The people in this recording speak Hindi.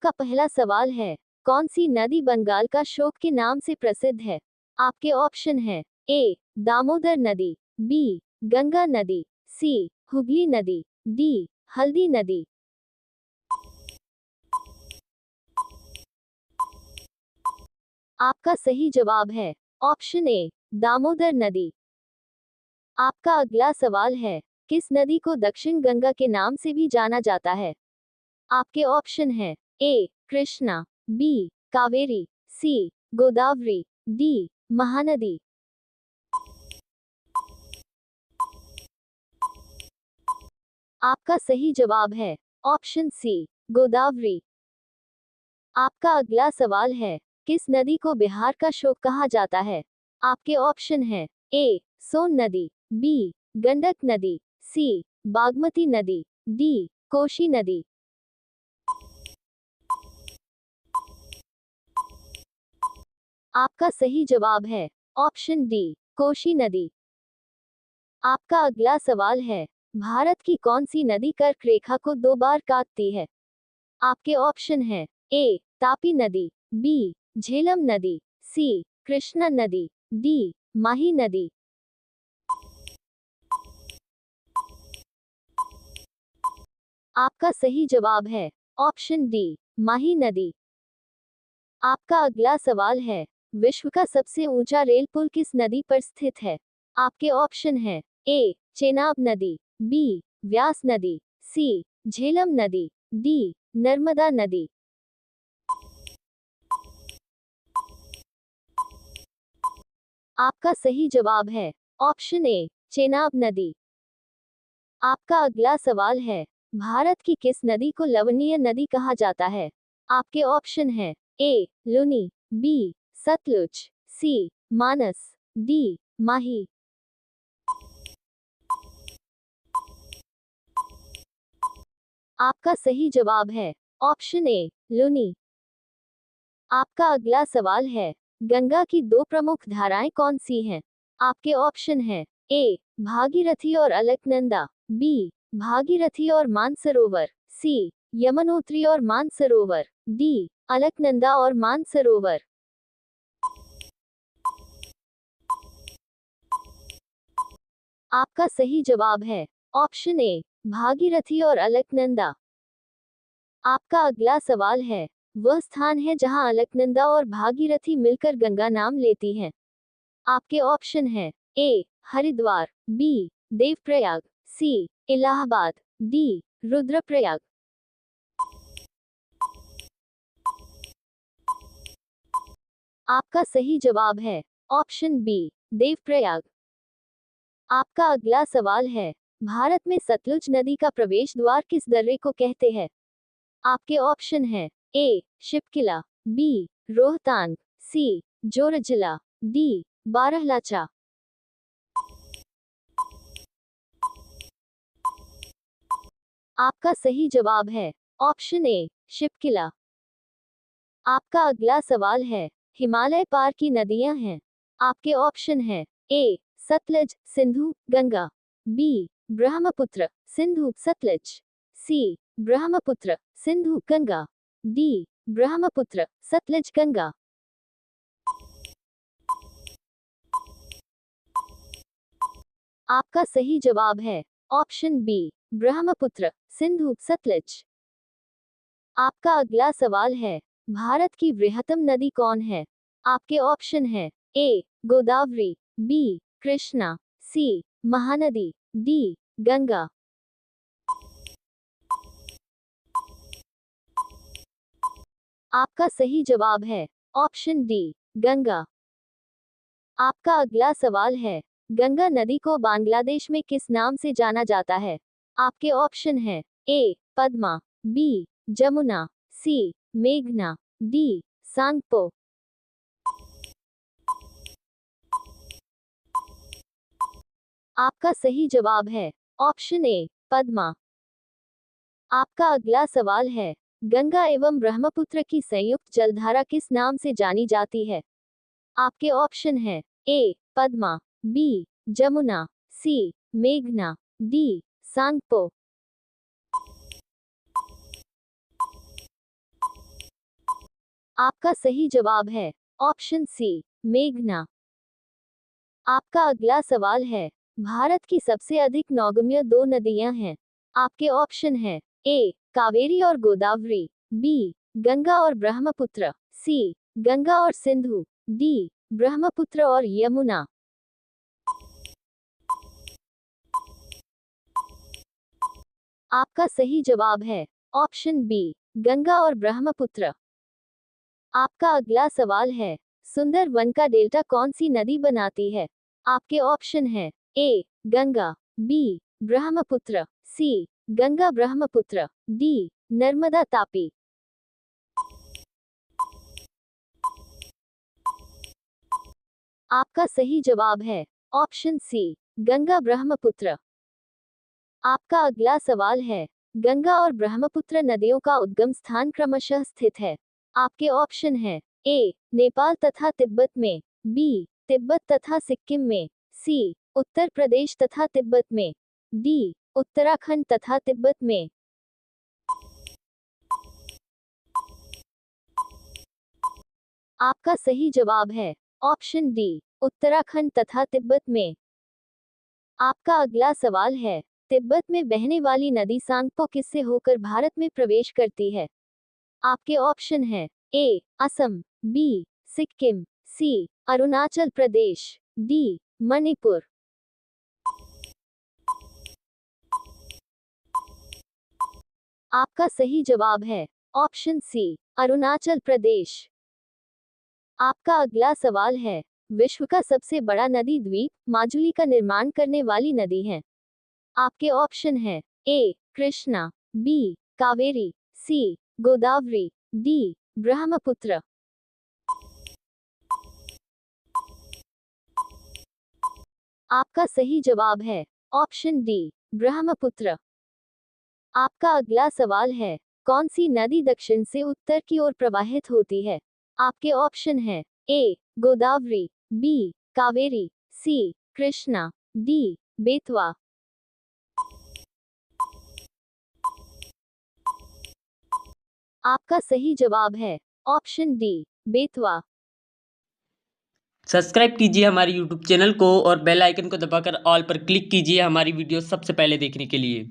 आपका पहला सवाल है, कौन सी नदी बंगाल का शोक के नाम से प्रसिद्ध है? आपके ऑप्शन है ए दामोदर नदी, बी गंगा नदी, सी हुगली नदी, डी हल्दी नदी। आपका सही जवाब है ऑप्शन ए दामोदर नदी। आपका अगला सवाल है, किस नदी को दक्षिण गंगा के नाम से भी जाना जाता है? आपके ऑप्शन है ए कृष्णा, बी कावेरी, सी गोदावरी, डी महानदी। आपका सही जवाब है ऑप्शन सी गोदावरी। आपका अगला सवाल है, किस नदी को बिहार का शोक कहा जाता है? आपके ऑप्शन है ए सोन नदी, बी गंडक नदी, सी बागमती नदी, डी कोशी नदी। आपका सही जवाब है ऑप्शन डी कोशी नदी। आपका अगला सवाल है, भारत की कौन सी नदी कर्क रेखा को 2 बार काटती है? आपके ऑप्शन है ए तापी नदी, बी झेलम नदी, सी कृष्णा नदी, डी माही नदी। आपका सही जवाब है ऑप्शन डी माही नदी। आपका अगला सवाल है, विश्व का सबसे ऊंचा रेल पुल किस नदी पर स्थित है? आपके ऑप्शन है ए चेनाब नदी, बी व्यास नदी, सी झेलम नदी, डी नर्मदा नदी। आपका सही जवाब है ऑप्शन ए चेनाब नदी। आपका अगला सवाल है, भारत की किस नदी को लवणीय नदी कहा जाता है? आपके ऑप्शन है ए लुनी, बी सतलुज, सी मानस, डी माही। आपका सही जवाब है ऑप्शन ए लुनी। आपका अगला सवाल है, गंगा की 2 प्रमुख धाराएं कौन सी हैं? आपके ऑप्शन है ए भागीरथी और अलकनंदा, बी भागीरथी और मानसरोवर, सी यमुनोत्री और मानसरोवर, डी अलकनंदा और मानसरोवर। आपका सही जवाब है ऑप्शन ए भागीरथी और अलकनंदा। आपका अगला सवाल है, वह स्थान है जहां अलकनंदा और भागीरथी मिलकर गंगा नाम लेती हैं। आपके ऑप्शन है ए हरिद्वार, बी देवप्रयाग, सी इलाहाबाद, डी रुद्रप्रयाग। आपका सही जवाब है ऑप्शन बी देवप्रयाग। आपका अगला सवाल है, भारत में सतलुज नदी का प्रवेश द्वार किस दर्रे को कहते हैं? आपके ऑप्शन है ए शिपकिला, बी रोहतांग, सी जोरजिला, डी बारहलाचा। आपका सही जवाब है ऑप्शन ए शिपकिला। आपका अगला सवाल है, हिमालय पार की नदियां हैं। आपके ऑप्शन है ए सतलज सिंधु गंगा, बी ब्रह्मपुत्र सिंधु सतलज, सी ब्रह्मपुत्र सिंधु गंगा, डी ब्रह्मपुत्र सतलज गंगा। आपका सही जवाब है ऑप्शन बी ब्रह्मपुत्र सिंधु सतलज। आपका अगला सवाल है, भारत की बृहत्तम नदी कौन है? आपके ऑप्शन है ए गोदावरी, बी कृष्णा, सी महानदी, डी गंगा। आपका सही जवाब है ऑप्शन डी गंगा। आपका अगला सवाल है, गंगा नदी को बांग्लादेश में किस नाम से जाना जाता है? आपके ऑप्शन है ए पद्मा, बी जमुना, सी मेघना, डी सांगपो। आपका सही जवाब है ऑप्शन ए पद्मा। आपका अगला सवाल है, गंगा एवं ब्रह्मपुत्र की संयुक्त जलधारा किस नाम से जानी जाती है? आपके ऑप्शन है ए पद्मा, बी जमुना, सी मेघना, डी सांगपो। आपका सही जवाब है ऑप्शन सी मेघना। आपका अगला सवाल है, भारत की सबसे अधिक नौगम्य दो नदियां हैं। आपके ऑप्शन है ए कावेरी और गोदावरी, बी गंगा और ब्रह्मपुत्र, सी गंगा और सिंधु, डी ब्रह्मपुत्र और यमुना। आपका सही जवाब है ऑप्शन बी गंगा और ब्रह्मपुत्र। आपका अगला सवाल है, सुंदर वन का डेल्टा कौन सी नदी बनाती है। आपके ऑप्शन है ए गंगा, बी ब्रह्मपुत्र, सी गंगा ब्रह्मपुत्र, डी नर्मदा तापी। आपका सही जवाब है ऑप्शन सी गंगा ब्रह्मपुत्र। आपका अगला सवाल है, गंगा और ब्रह्मपुत्र नदियों का उद्गम स्थान क्रमशः स्थित है। आपके ऑप्शन है ए नेपाल तथा तिब्बत में, बी तिब्बत तथा सिक्किम में, सी उत्तर प्रदेश तथा तिब्बत में, डी उत्तराखंड तथा तिब्बत में। आपका सही जवाब है ऑप्शन डी उत्तराखंड तथा तिब्बत में। आपका अगला सवाल है, तिब्बत में बहने वाली नदी सांगपो किससे होकर भारत में प्रवेश करती है। आपके ऑप्शन है ए असम, बी सिक्किम, सी अरुणाचल प्रदेश, डी मणिपुर। आपका सही जवाब है ऑप्शन सी अरुणाचल प्रदेश। आपका अगला सवाल है, विश्व का सबसे बड़ा नदी द्वीप माजुली का निर्माण करने वाली नदी है। आपके ऑप्शन है ए कृष्णा, बी कावेरी, सी गोदावरी, डी ब्रह्मपुत्र। आपका सही जवाब है ऑप्शन डी ब्रह्मपुत्र। आपका अगला सवाल है, कौन सी नदी दक्षिण से उत्तर की ओर प्रवाहित होती है। आपके ऑप्शन है ए गोदावरी, बी कावेरी, सी कृष्णा, डी बेतवा। आपका सही जवाब है ऑप्शन डी बेतवा। सब्सक्राइब कीजिए हमारे यूट्यूब चैनल को और बेल आइकन को दबाकर ऑल पर क्लिक कीजिए हमारी वीडियो सबसे पहले देखने के लिए।